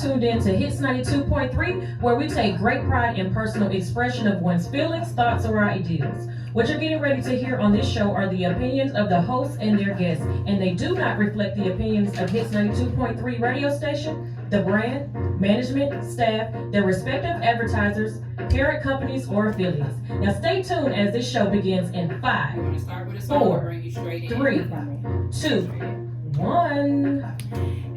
tuned in to Hits 92.3, where we take great pride in personal expression of one's feelings, thoughts, or ideas. What you're getting ready to hear on this show are the opinions of the hosts and their guests, and they do not reflect the opinions of Hits 92.3 radio station, the brand, management, staff, their respective advertisers, parent companies, or affiliates. Now stay tuned as this show begins in 5, 4, 3, 2, 1.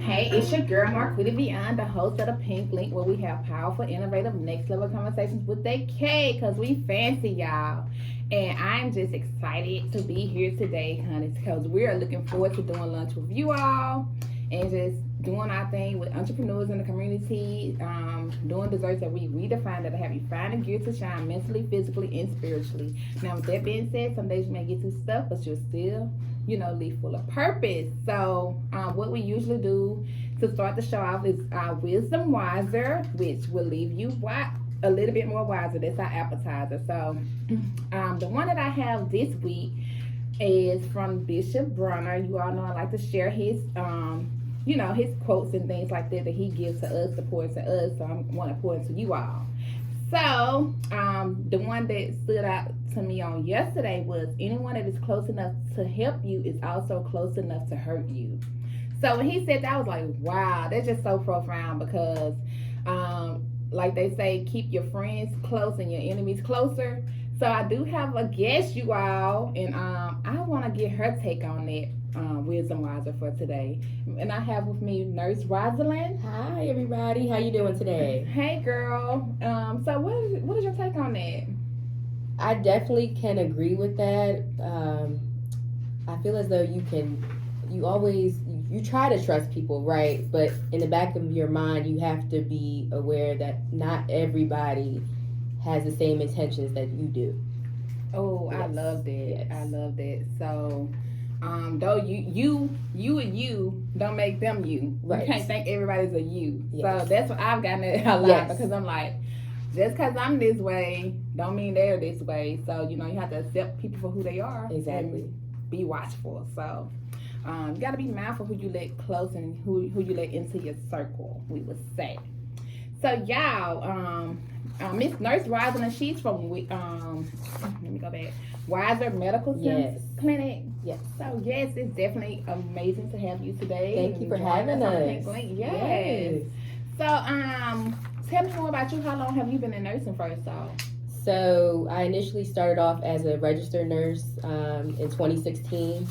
Hey, it's your girl Marquita Beyond, the host of the Pink Link, where we have powerful, innovative, next level conversations with that K, because we fancy y'all. And I'm just excited to be here today, honey, because we are looking forward to doing lunch with you all and just doing our thing with entrepreneurs in the community, doing desserts that we redefine that have you find and gear to shine mentally, physically, and spiritually. Now, with that being said, some days you may get too stuffed, but you'll still, leave full of purpose. So, what we usually do to start the show off is our Wisdom Wiser, which will leave you a little bit more wiser. That's our appetizer. So, the one that I have this week is from Bishop Brunner. You all know I like to share his his quotes and things like that he gives to us, to pour to us. So I want to pour into you all. So, the one that stood out to me on yesterday was, anyone that is close enough to help you is also close enough to hurt you. So when he said that, I was like, wow, that's just so profound, because like they say, keep your friends close and your enemies closer. So I do have a guest, you all, and I want to get her take on that Wisdom Wiser for today. And I have with me Nurse Roselyn. Hi, everybody. How you doing today? Hey, girl. So what is your take on that? I definitely can agree with that. I feel as though you try to trust people, right? But in the back of your mind, you have to be aware that not everybody has the same intentions that you do. Oh, yes. I love that. Yes. I love that. So, though you and you don't make them you. Right. You can't think everybody's a you. Yes. So that's what I've gotten a lot, yes. Because I'm like, just because I'm this way don't mean they're this way. So, you have to accept people for who they are. Exactly. And be watchful. So, you got to be mindful who you let close and who you let into your circle, we would say. So, y'all, Miss Nurse Roselyn, she's from, let me go back, Wiser Medical Clinic. Yes. So, yes, it's definitely amazing to have you today. Thank you for having us. Yes. So, tell me more about you. How long have you been in nursing first off? So, I initially started off as a registered nurse in 2016.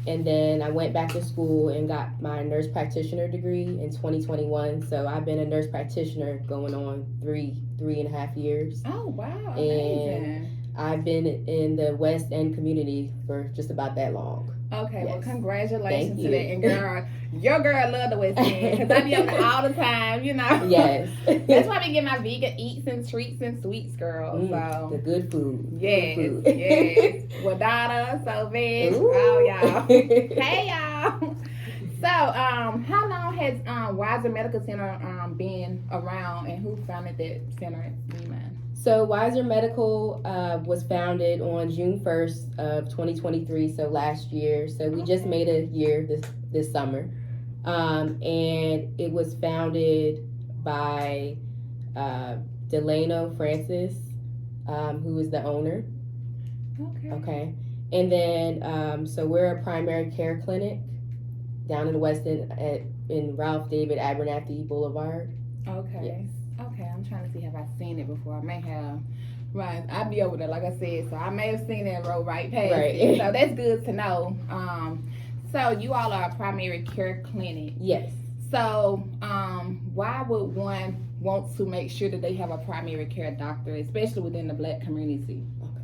And then I went back to school and got my nurse practitioner degree in 2021. So I've been a nurse practitioner going on three and a half years. Oh, wow. Amazing. And I've been in the West End community for just about that long. Okay, yes. Well, congratulations to that. And girl, your girl love the West End, because I be up there all the time, Yes. That's why I be getting my vegan eats and treats and sweets, girl. So the good food. Yes, good food. Yes. Wadada, so veg. Oh, y'all. Hey, y'all. So, how long has Wiser Medical Center been around, and who founded that center? So Wiser Medical was founded on June 1st of 2023, so last year. So we just made a year this summer. And it was founded by Delano Francis, who is the owner. Okay. And then, so we're a primary care clinic down in the West End in Ralph David Abernathy Boulevard. Okay. Yes. Okay, I'm trying to see, have I seen it before? I may have. Right, I'll be over there, like I said, so I may have seen that road right past it. So that's good to know. So you all are a primary care clinic. Yes. So why would one want to make sure that they have a primary care doctor, especially within the Black community? Okay.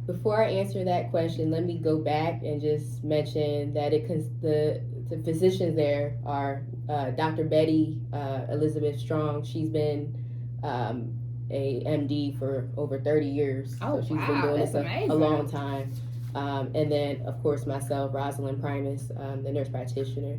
Before I answer that question, let me go back and just mention that the physicians there are Dr. Betty Elizabeth Strong. She's been a MD for over 30 years. Oh, so she's wow, been doing this amazing. a long time. And then, of course, myself, Rosalind Primus, the nurse practitioner.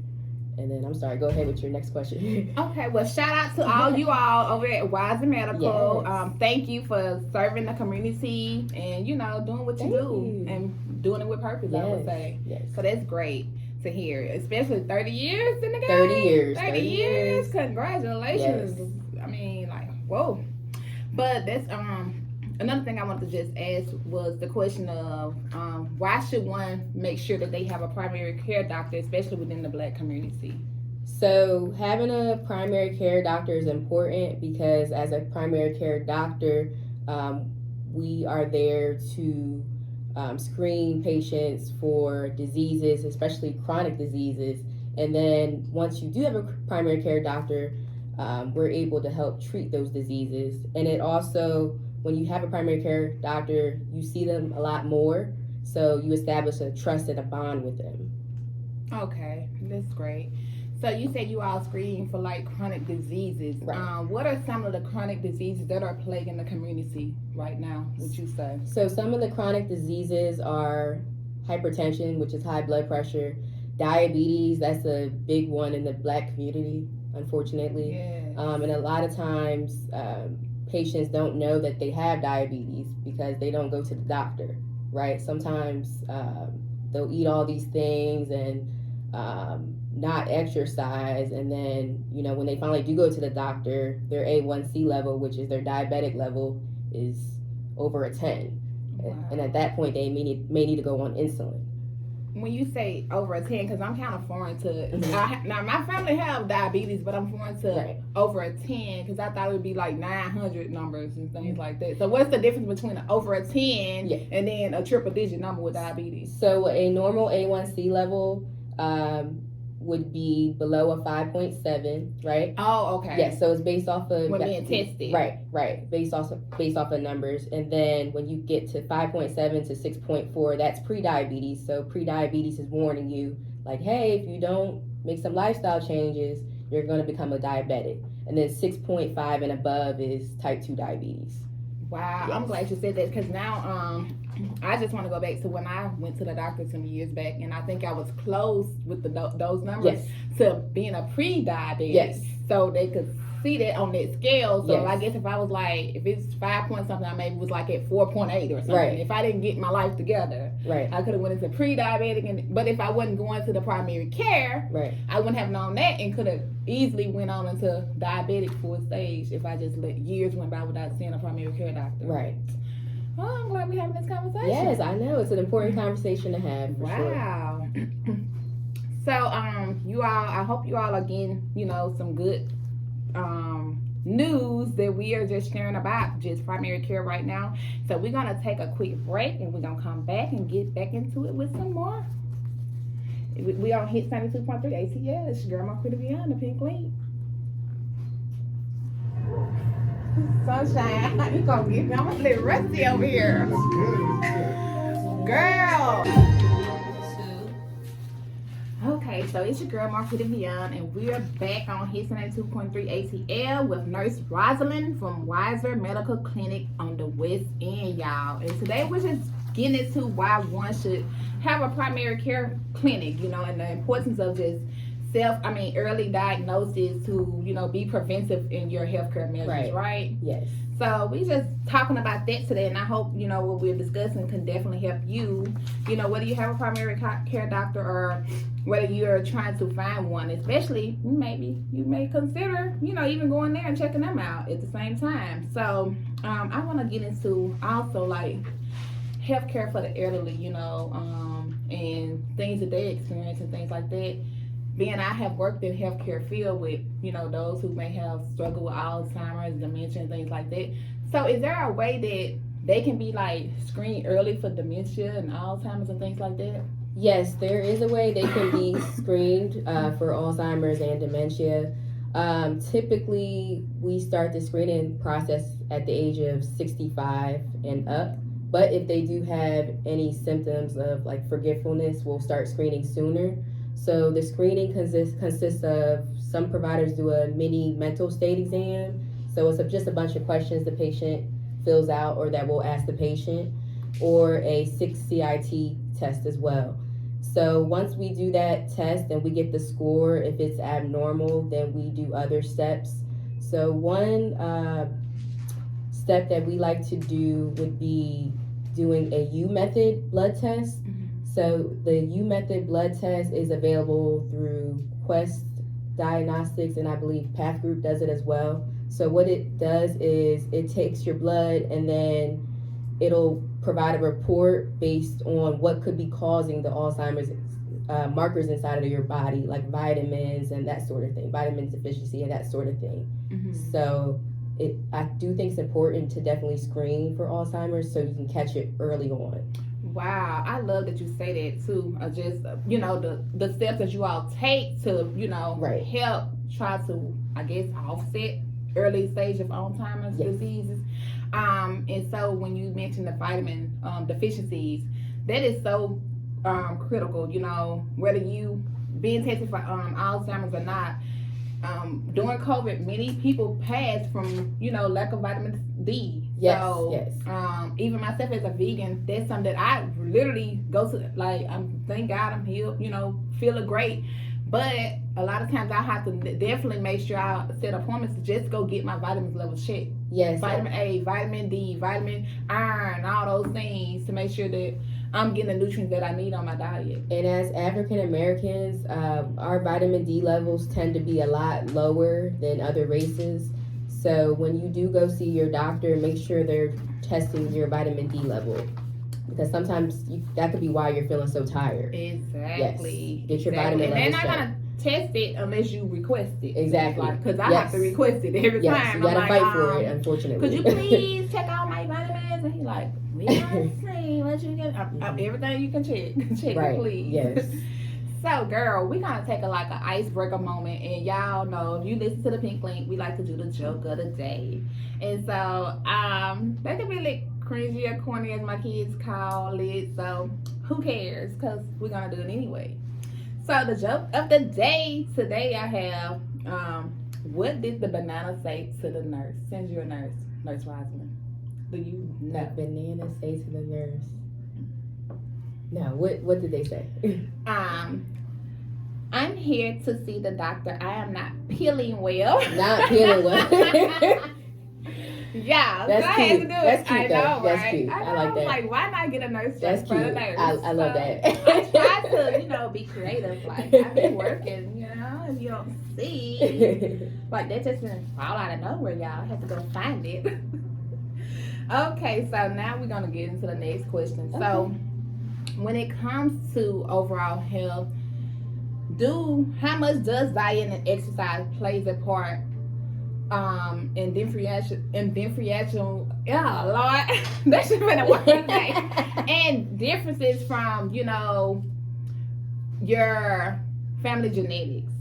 And then, I'm sorry, go ahead with your next question. Okay, well, shout out to all you all over at Wiser Medical. Yes. Thank you for serving the community and, doing what you do and doing it with purpose, I would say. Yes. So that's great. to hear, especially 30 years in the game. 30 years. 30 years. Congratulations. Yes. I mean, like, whoa. But that's another thing I wanted to just ask was the question of why should one make sure that they have a primary care doctor, especially within the Black community? So having a primary care doctor is important because as a primary care doctor, we are there to screen patients for diseases, especially chronic diseases. And then once you do have a primary care doctor, we're able to help treat those diseases. And it also, when you have a primary care doctor, you see them a lot more. So you establish a trust and a bond with them. Okay, that's great. So you said you all screen for like chronic diseases. Right. What are some of the chronic diseases that are plaguing the community right now, would you say? So some of the chronic diseases are hypertension, which is high blood pressure, diabetes, that's a big one in the Black community, unfortunately. Yes. And a lot of times patients don't know that they have diabetes because they don't go to the doctor, right? Sometimes they'll eat all these things and not exercise, and then when they finally do go to the doctor, their A1C level, which is their diabetic level, is over a 10. Wow. And at that point they may need to go on insulin. When you say over a 10, because I'm kind of foreign to now my family have diabetes, but I'm foreign to over a 10 because I thought it would be like 900 numbers and things like that. So what's the difference between an over a 10 and then a triple digit number with diabetes? So a normal A1C level would be below a 5.7, right? Oh, okay. Yes, so it's based off of when being tested. Right. Based off of numbers, and then when you get to 5.7 to 6.4, that's pre-diabetes. So pre-diabetes is warning you, like, hey, if you don't make some lifestyle changes, you're going to become a diabetic. And then 6.5 and above is type 2 diabetes. Wow, yes. I'm glad you said that because now I just want to go back to when I went to the doctor some years back, and I think I was close with those numbers to being a pre-diabetic. Yes. So they could see that on that scale. So yes. I guess if I was like, if it's 5 point something, I maybe was like at 4.8 or something. Right. If I didn't get my life together, I could have went into pre-diabetic. But if I wasn't going to the primary care, I wouldn't have known that and could have easily went on into diabetic full stage if I just let years went by without seeing a primary care doctor. Right. Oh, I'm glad we're having this conversation. Yes, I know. It's an important conversation to have. Wow. Sure. So, you all, I hope you all are getting, some good news that we are just sharing about just primary care right now. So we're going to take a quick break and we're going to come back and get back into it with some more. We on Hit 92.3 ATS. Girl, my pretty beyond the pink link. Sunshine, you gonna get me? I'm a little rusty over here. Girl. Okay, so it's your girl Marquita Beyond, and we're back on Hit 92.3 ATL with Nurse Roselyn from Wiser Medical Clinic on the West End, y'all. And today we're just getting into why one should have a primary care clinic, and the importance of just early diagnosis to, be preventive in your healthcare measures, right? Yes. So we just talking about that today, and I hope, what we're discussing can definitely help you, whether you have a primary care doctor or whether you're trying to find one, especially maybe you may consider, even going there and checking them out at the same time. So I want to get into also like healthcare for the elderly, and things that they experience and things like that. Being I have worked in healthcare field with, those who may have struggled with Alzheimer's, dementia, and things like that. So is there a way that they can be like screened early for dementia and Alzheimer's and things like that? Yes, there is a way they can be screened for Alzheimer's and dementia. Typically, we start the screening process at the age of 65 and up. But if they do have any symptoms of like forgetfulness, we'll start screening sooner. So the screening consists of some providers do a mini mental state exam. So it's just a bunch of questions the patient fills out or that we'll ask the patient, or a 6-CIT test as well. So once we do that test and we get the score, if it's abnormal, then we do other steps. So one step that we like to do would be doing a U method blood test. So the U method blood test is available through Quest Diagnostics, and I believe Path Group does it as well. So what it does is it takes your blood and then it'll provide a report based on what could be causing the Alzheimer's markers inside of your body, like vitamins and that sort of thing, vitamin deficiency and that sort of thing. So I do think it's important to definitely screen for Alzheimer's so you can catch it early on. Wow, I love that you say that too. Just the steps that you all take to Right. help try to, I guess, offset early stage of Alzheimer's Yes. diseases. And so when you mentioned the vitamin deficiencies, that is so critical. Whether you being tested for Alzheimer's or not. During COVID, many people passed from lack of vitamin D. Yes, So, yes. Even myself as a vegan, that's something that I literally go to. Like, thank God I'm healed. Feeling great. But a lot of times I have to definitely make sure I set appointments to just go get my vitamins levels checked. Yes. Vitamin A, vitamin D, vitamin iron, all those things to make sure that I'm getting the nutrients that I need on my diet. And as African Americans, our vitamin D levels tend to be a lot lower than other races. So when you do go see your doctor, make sure they're testing your vitamin D level. Because sometimes that could be why you're feeling so tired. Exactly. Yes. Get your vitamin And they're levels not checked. going to test it unless you request it. Exactly. Because I Yes. have to request it every Yes, time. you gotta I'm fight like, for it, unfortunately. could you please check out my vitamins? And he's like, we gotta see what you get. Everything you can check Right. it, please. Yes. So, girl, we're going to take an icebreaker moment. And y'all know, if you listen to the Pink Link, we like to do the joke of the day. And so, that can be like cringy or corny as my kids call it. So, who cares? Because we're going to do it anyway. So, the joke of the day today I have, what did the banana say to the nurse? Since you're a nurse, Nurse Roselyn. Do you know? The banana say to the nurse. No, what did they say? I'm here to see the doctor. I am not peeling well. Not feeling well. Yeah, That's so I cute. had to do That's it. cute, I though. know, That's right? cute. I know, like that. Like, why not get a nurse That's just for the cute. nurse? I love that. I try to, be creative. Like, I've been working, if you don't see. Like, that just didn't fall out of nowhere, y'all. I had to go find it. Okay, so now we're going to get into the next question. Okay. So, when it comes to overall health, how much does diet and exercise plays a part in differential, yeah, Lord, that should have been a word today. And differences from, your family genetics.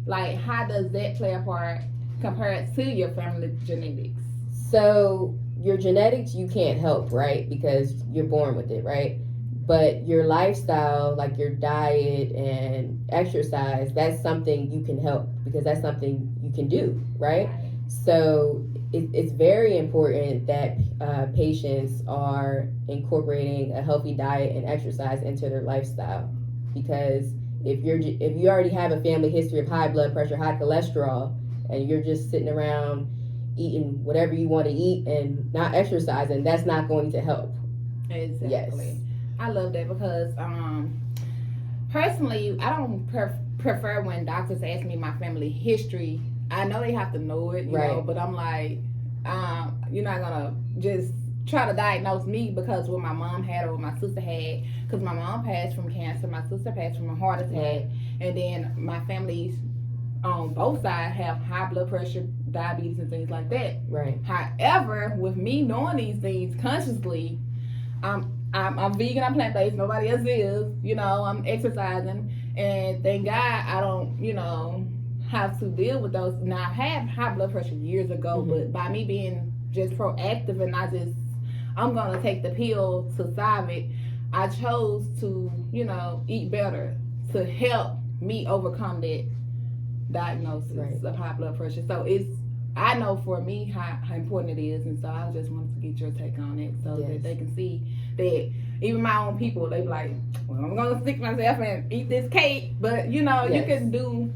Like, how does that play a part compared to your family genetics? So your genetics you can't help, right? Because you're born with it, right? But your lifestyle, like your diet and exercise, that's something you can help because that's something you can do, right? So it's very important that patients are incorporating a healthy diet and exercise into their lifestyle, because if you already have a family history of high blood pressure, high cholesterol, and you're just sitting around eating whatever you want to eat and not exercising, that's not going to help. Exactly. Yes. I love that because personally, I don't prefer when doctors ask me my family history. I know they have to know it, you know, but I'm like, you're not gonna just try to diagnose me because what my mom had or what my sister had. Because my mom passed from cancer, my sister passed from a heart attack, and then my family's on both sides have high blood pressure, diabetes, and things like that. Right. However, with me knowing these things consciously, I'm vegan, I'm plant-based, nobody else is, I'm exercising, and thank God I don't, have to deal with those. Now, I had high blood pressure years ago, but by me being just proactive and not just, I'm going to take the pill to solve it, I chose to, eat better to help me overcome that diagnosis of high blood pressure. So I know for me how important it is, and so I just wanted to get your take on it so that they can see that even my own people, they be like, well, I'm gonna stick myself and eat this cake, but you can do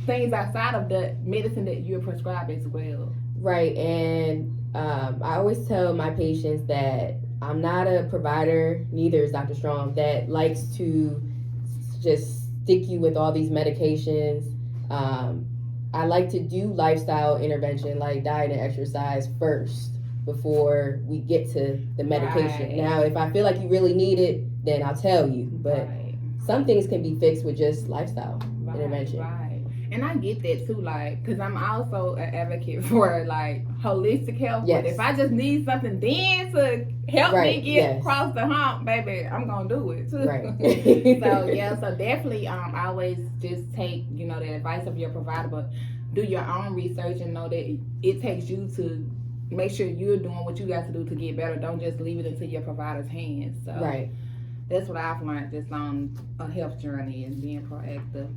things outside of the medicine that you're prescribed as well. Right. And I always tell my patients that I'm not a provider, neither is Dr. Strong, that likes to just stick you with all these medications. I like to do lifestyle intervention like diet and exercise first before we get to the medication. Right. Now, if I feel like you really need it, then I'll tell you. But some things can be fixed with just lifestyle intervention. Right. And I get that too, like, because I'm also an advocate for like holistic health. Yes. But if I just need something then to help me get across the hump, baby, I'm gonna do it too. Right. So definitely I always just take, you know, the advice of your provider, but do your own research and know that it takes you to make sure you're doing what you got to do to get better. Don't just leave it into your provider's hands. So right. That's what I've learned just on a health journey and being proactive.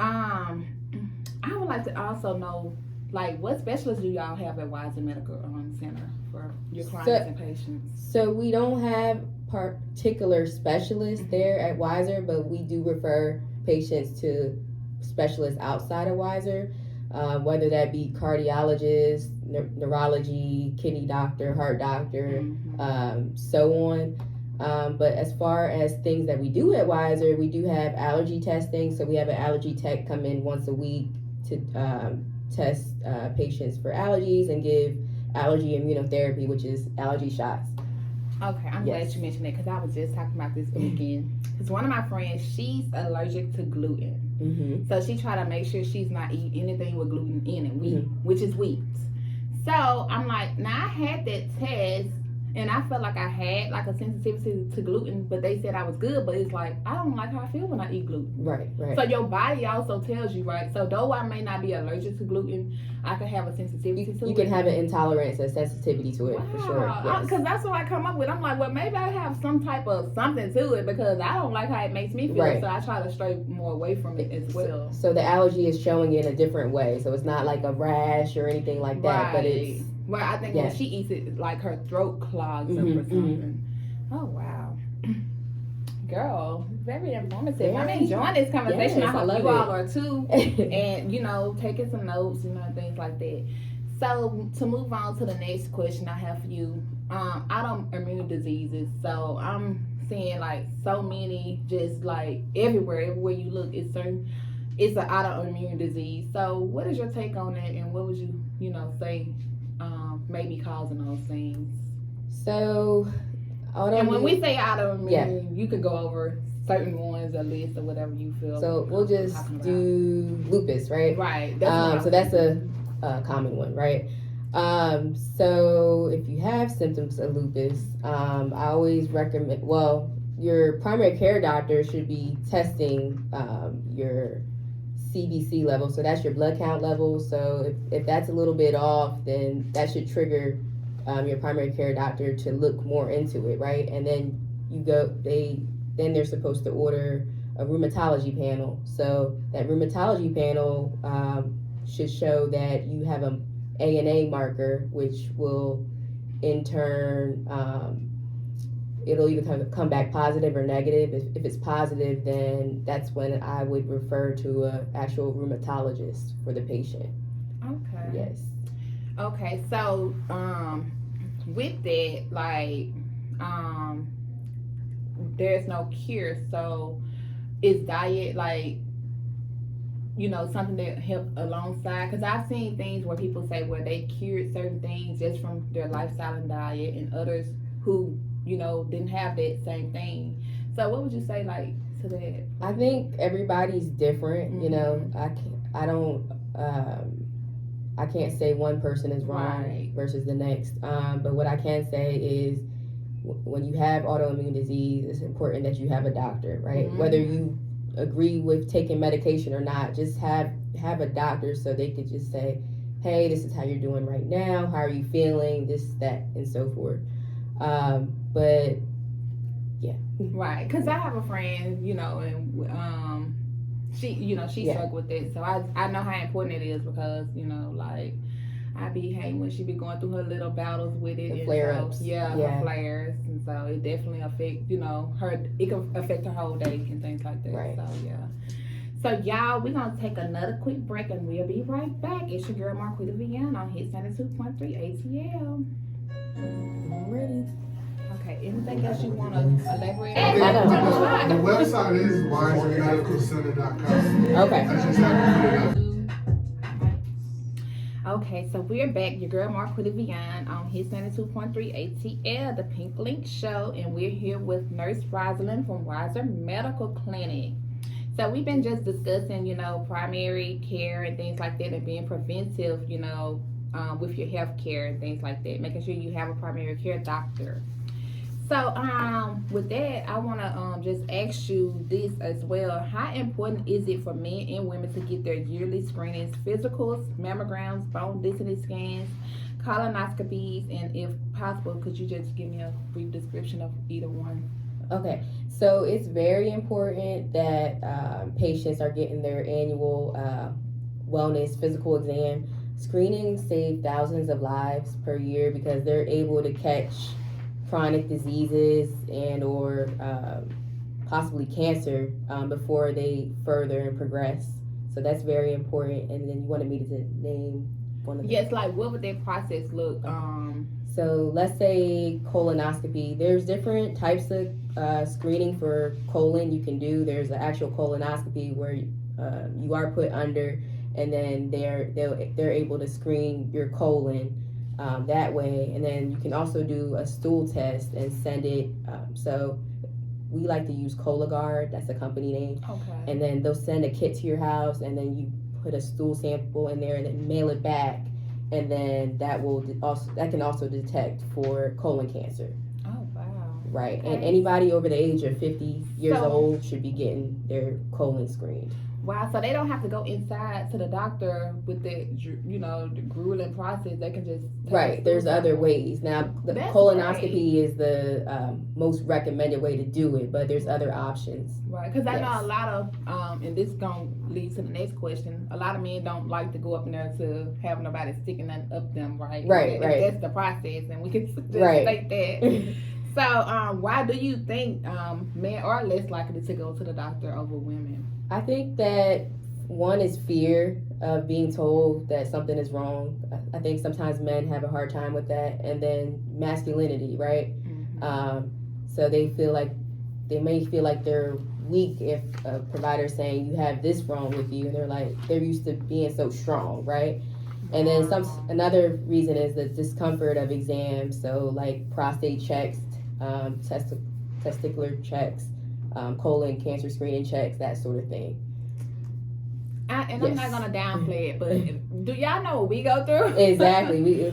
I would like to also know, like, what specialists do y'all have at Weiser Medical Center for your clients and patients? So we don't have particular specialists there at Weiser, but we do refer patients to specialists outside of Weiser, whether that be cardiologist, neurology, kidney doctor, heart doctor, so on. But as far as things that we do at Weiser, we do have allergy testing. So we have an allergy tech come in once a week to test patients for allergies and give allergy immunotherapy, which is allergy shots. Okay, I'm glad you mentioned that because I was just talking about this weekend. Because one of my friends, she's allergic to gluten. So she tried to make sure she's not eating anything with gluten in it, which is wheat. So I'm like, now I had that test. And I felt like I had like a sensitivity to gluten, but they said I was good. But it's like, I don't like how I feel when I eat gluten. Right. So your body also tells you, right? So though I may not be allergic to gluten, I could have a sensitivity to it. You can have an intolerance and sensitivity to it, for sure. Because that's what I come up with. I'm like, well, maybe I have some type of something to it because I don't like how it makes me feel. Right. So I try to stray more away from it as well. So the allergy is showing in a different way. So it's not like a rash or anything like that, but it's... Well, I think when she eats it, like her throat clogs up or something. Oh, wow. Girl, very informative. I'm enjoying this conversation. Yes, I hope you all are too. it. And, you know, taking some notes, you know, things like that. So, to move on to the next question I have for you, autoimmune diseases. So, I'm seeing, like, so many just, like, everywhere you look, it's an autoimmune disease. So, what is your take on that, and what would you, you know, say maybe causing those things? So, and when we say autoimmune, you could go over certain ones, a list, or whatever you feel. So we'll just do lupus, right? Right. So that's a common one, right? So if you have symptoms of lupus, I always recommend, well, your primary care doctor should be testing your CBC level. So that's your blood count level. So if that's a little bit off, then that should trigger your primary care doctor to look more into it, right? And then they're supposed to order a rheumatology panel. So that rheumatology panel should show that you have a ANA marker, which will in turn it'll either come back positive or negative. If it's positive, then that's when I would refer to an actual rheumatologist for the patient. Okay. Yes. Okay, so with that, like, there's no cure. So is diet, like, you know, something that help alongside? Because I've seen things where people say, well, they cured certain things just from their lifestyle and diet, and others who, you know, didn't have that same thing. So what would you say, like, to that? I think everybody's different. You know, I can't say one person is wrong versus the next. But what I can say is when you have autoimmune disease, it's important that you have a doctor, right? Whether you agree with taking medication or not, just have a doctor so they could just say, hey, this is how you're doing right now. How are you feeling? This, that, and so forth. But yeah. Right. Because I have a friend, you know, and she struggled with it. So I know how important it is because, you know, like, I be hating when she be going through her little battles with it. The flare-ups. Her flares. And so it definitely affects, you know, it can affect her whole day and things like that. Right. So, yeah. So, y'all, we're going to take another quick break and we'll be right back. It's your girl, Marquita Vian on Hit 92.3 ATL. I'm ready. Okay, anything else you want to elaborate I don't on? The website is wisermedicalcenter.com. Okay. I just have to put it up. Okay, so we're back. Your girl Marquita Vian on his 92.3 ATL, the Pink Link Show, and we're here with Nurse Roselyn from Wiser Medical Clinic. So we've been just discussing, primary care and things like that, and being preventive, with your health care and things like that, making sure you have a primary care doctor. So with that, I want to just ask you this as well. How important is it for men and women to get their yearly screenings, physicals, mammograms, bone density scans, colonoscopies, and if possible, could you just give me a brief description of either one? Okay, so it's very important that patients are getting their annual wellness physical exam. Screenings save thousands of lives per year because they're able to catch chronic diseases and or possibly cancer before they further and progress. So that's very important. And then you wanted me to name one of them. Yes, like what would that process look? So let's say colonoscopy. There's different types of screening for colon you can do. There's an actual colonoscopy where you are put under, and then they're able to screen your colon that way. And then you can also do a stool test and send it. So we like to use Cologuard. That's the company name. Okay. And then they'll send a kit to your house, and then you put a stool sample in there and then mail it back. And then that can also detect for colon cancer. Oh, wow. Right. Okay. And anybody over the age of 50 years So- old should be getting their colon screened. Wow, so they don't have to go inside to the doctor with the grueling process. They can just Right. There's other ways. Now, the That's colonoscopy is the most recommended way to do it, but there's other options. Right, because I know Yes. a lot of, and this gonna lead to the next question. A lot of men don't like to go up in there to have nobody sticking nothing up them, right? Right, If right. That's the process, and we can just Right. state that. So, why do you think men are less likely to go to the doctor over women? I think that one is fear of being told that something is wrong. I think sometimes men have a hard time with that. And then masculinity, right? Mm-hmm. So they may feel like they're weak if a provider is saying you have this wrong with you, and they're used to being so strong, right? And then another reason is the discomfort of exams. So like prostate checks, testicular checks, colon cancer screening checks, that sort of thing. I'm Yes. not gonna downplay it, but do y'all know what we go through? Exactly.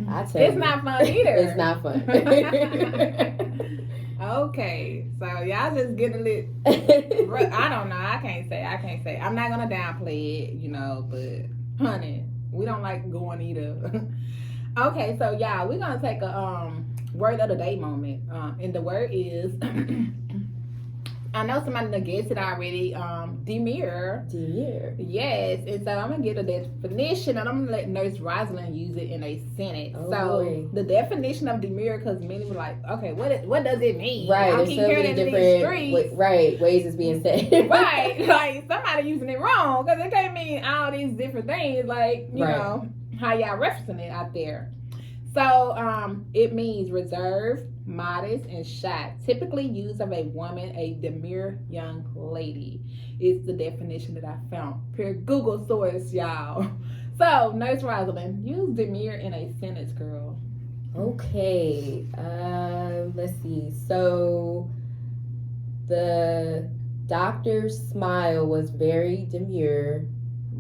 I tell It's you, not fun either. it's not fun. Okay, so y'all just getting lit. I don't know. I can't say. I'm not gonna downplay it, but honey, we don't like going either. Okay, so y'all, we're gonna take a word of the day moment. And the word is I know somebody done guessed it already. Demure. Demure. Yes, and so I'm gonna get a definition, and I'm gonna let Nurse Roselyn use it in a sentence. Oh, so boy. the definition of demure, because many were like, okay, what does it mean? Right. I There's keep so hearing many it in these streets. different ways it's being said. Right, like somebody using it wrong, because it can't mean all these different things. Like you Right. know how y'all referencing it out there. So it means reserved, modest, and shy. Typically used of a woman, a demure young lady. Is the definition that I found per Google source, y'all. So Nurse Roselyn, use demure in a sentence, girl. Okay. Let's see. So the doctor's smile was very demure,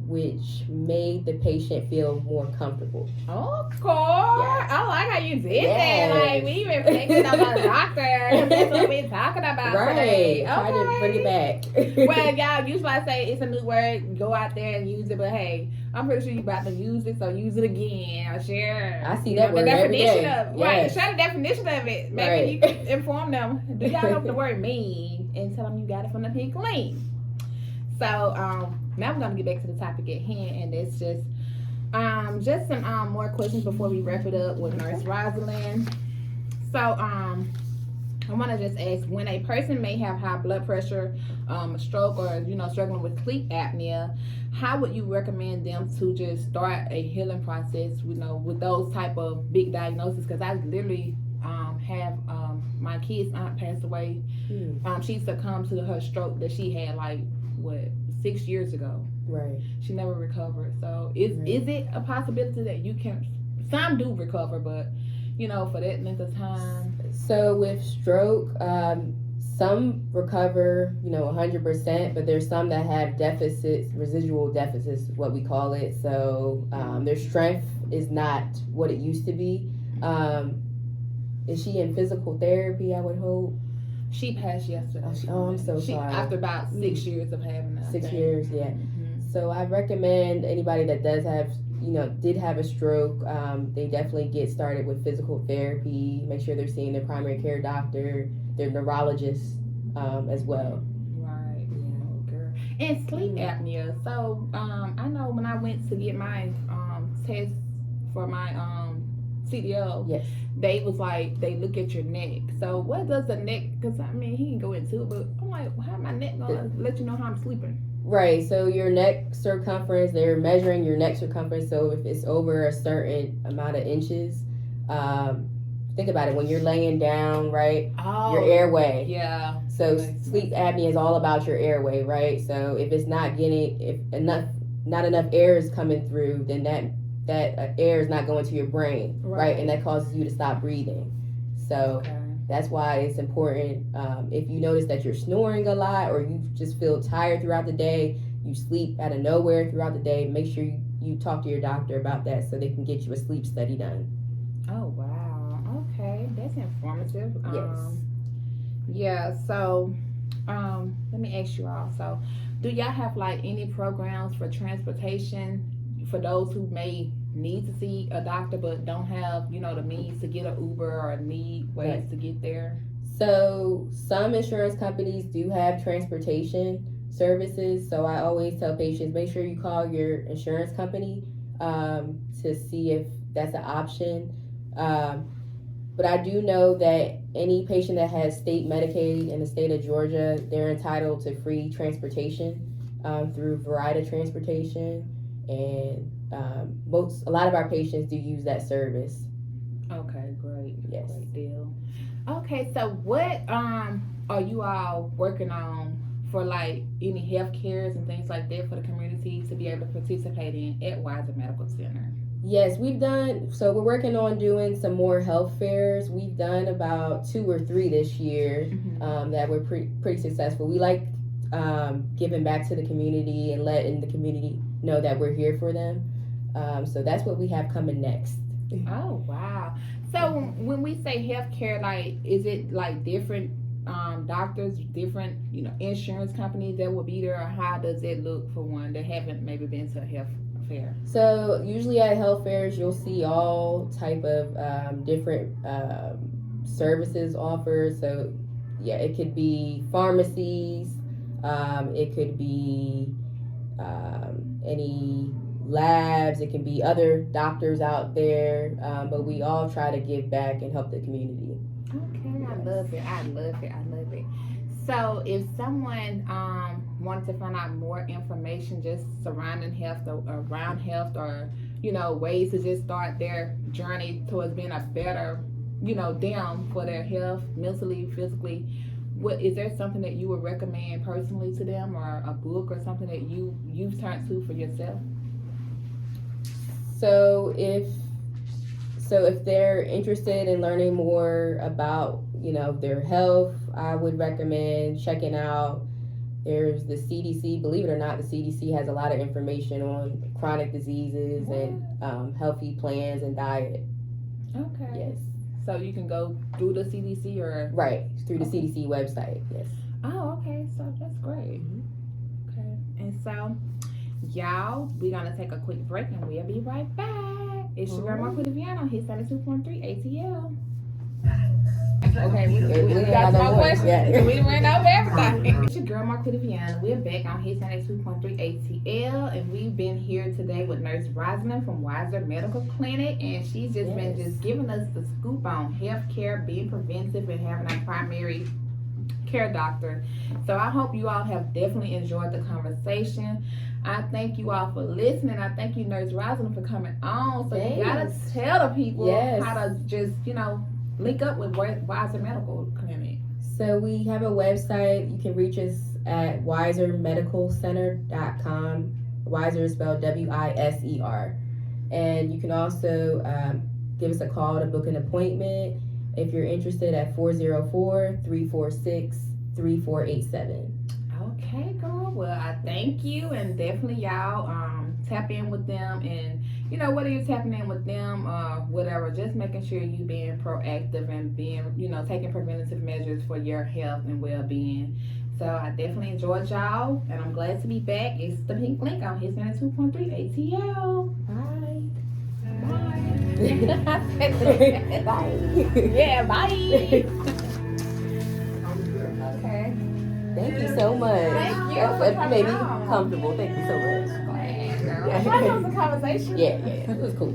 which made the patient feel more comfortable. Of course. Yes. I like how you did Yes. that. Like, we even thinking about a doctor. That's what we're talking about today. Right. Try to bring it back. Well, y'all, usually I say it's a new word. Go out there and use it. But, hey, I'm pretty sure you about to use it, so use it again. Or share. I see You that know, word the every definition day. of Yes. Right, share the definition of it. Maybe Right. you can inform them. Do y'all know what the word mean? And tell them you got it from the Pink Link. So, now we're going to get back to the topic at hand, and it's just some more questions before we wrap it up with Nurse Roselyn. So, I want to just ask, when a person may have high blood pressure, a stroke, or, struggling with sleep apnea, how would you recommend them to just start a healing process, with those type of big diagnoses? Because I literally have my kid's aunt passed away. She succumbed to her stroke that she had 6 years ago. Right. She never recovered. So is it a possibility that you can? Some do recover, but for that length of time. So with stroke, some recover, 100%, but there's some that have deficits, residual deficits, is what we call it. So their strength is not what it used to be. Is she in physical therapy, I would hope? She passed yesterday. I'm so sorry. After about 6 years of having that. 6 years, yeah. So I recommend anybody that does have, did have a stroke, they definitely get started with physical therapy. Make sure they're seeing their primary care doctor, their neurologist as well. Right. Yeah, girl. And sleep apnea. So I know when I went to get my test for my CDL, yes, they was like, they look at your neck. So what does the neck, because he can go into it, but I'm like, how my neck gonna let you know how I'm sleeping? Right, so your neck circumference, they're measuring your neck circumference. So if it's over a certain amount of inches, think about it, when you're laying down, right, your airway. Yeah. So sleep apnea is all about your airway, right? So if it's not not enough air is coming through, then that air is not going to your brain, right? And that causes you to stop breathing. So that's why it's important. If you notice that you're snoring a lot, or you just feel tired throughout the day, you sleep out of nowhere throughout the day, make sure you talk to your doctor about that so they can get you a sleep study done. Oh, wow. Okay. That's informative. Yes. Yeah. So, let me ask you all. So, do y'all have any programs for transportation for those who may need to see a doctor but don't have, the means to get an Uber or need ways to get there? So some insurance companies do have transportation services. So I always tell patients, make sure you call your insurance company to see if that's an option. But I do know that any patient that has state Medicaid in the state of Georgia, they're entitled to free transportation through Verida Transportation. And a lot of our patients do use that service. Okay, great. Yes. Great deal. Okay, so what are you all working on for any health cares and things like that for the community to be able to participate in at Wiser Medical Center? Yes, we're working on doing some more health fairs. We've done about 2 or 3 this year that were pretty successful. We like giving back to the community and letting the community know that we're here for them. So that's what we have coming next. Oh, wow. So when we say healthcare, is it different doctors, different insurance companies that will be there, or how does it look for one that haven't maybe been to a health fair? So usually at health fairs, you'll see all type of different services offered. So yeah, it could be pharmacies, it could be any labs, it can be other doctors out there, but we all try to give back and help the community. Okay, I love it. So if someone wanted to find out more information just surrounding health or around health, or ways to just start their journey towards being a better them for their health, mentally, physically, is there something that you would recommend personally to them, or a book or something that you've turned to for yourself? So if they're interested in learning more about their health, I would recommend checking out, there's the CDC. Believe it or not, the CDC has a lot of information on chronic diseases and healthy plans and diet. Okay. Yes. So you can go through the CDC or through the CDC website. Yes. Oh, okay. So that's great. Okay. And so, y'all, we're gonna take a quick break and we'll be right back. It's your girl Marquita Vian on his 72.3 ATL. Okay, we got some questions. Yeah. We ran over everything. It's your girl Marquita Vian. We're back on his 92.3 ATL, and we've been here today with Nurse Roselyn from Wiser Medical Clinic, and she's just been giving us the scoop on healthcare, being preventive, and having a primary care doctor. So I hope you all have definitely enjoyed the conversation. I thank you all for listening. I thank you, Nurse Roselyn, for coming on. So you gotta tell the people how to just link up with Wiser Medical Clinic? So we have a website. You can reach us at wisermedicalcenter.com. Wiser is spelled WISER. And you can also give us a call to book an appointment if you're interested at 404-346-3487. Okay, girl. Well, I thank you, and definitely y'all tap in with them, and whether you're tapping in with them or whatever, just making sure you being proactive and being taking preventative measures for your health and well-being. So I definitely enjoyed y'all, and I'm glad to be back. It's the Pink Link on His 92.3 ATL. Bye. Bye. Yeah, bye. Okay. Thank you so much. Thank you That for coming made me on. comfortable. Thank you so much. Glad, girl. I thought it was a conversation. Yeah, it was cool.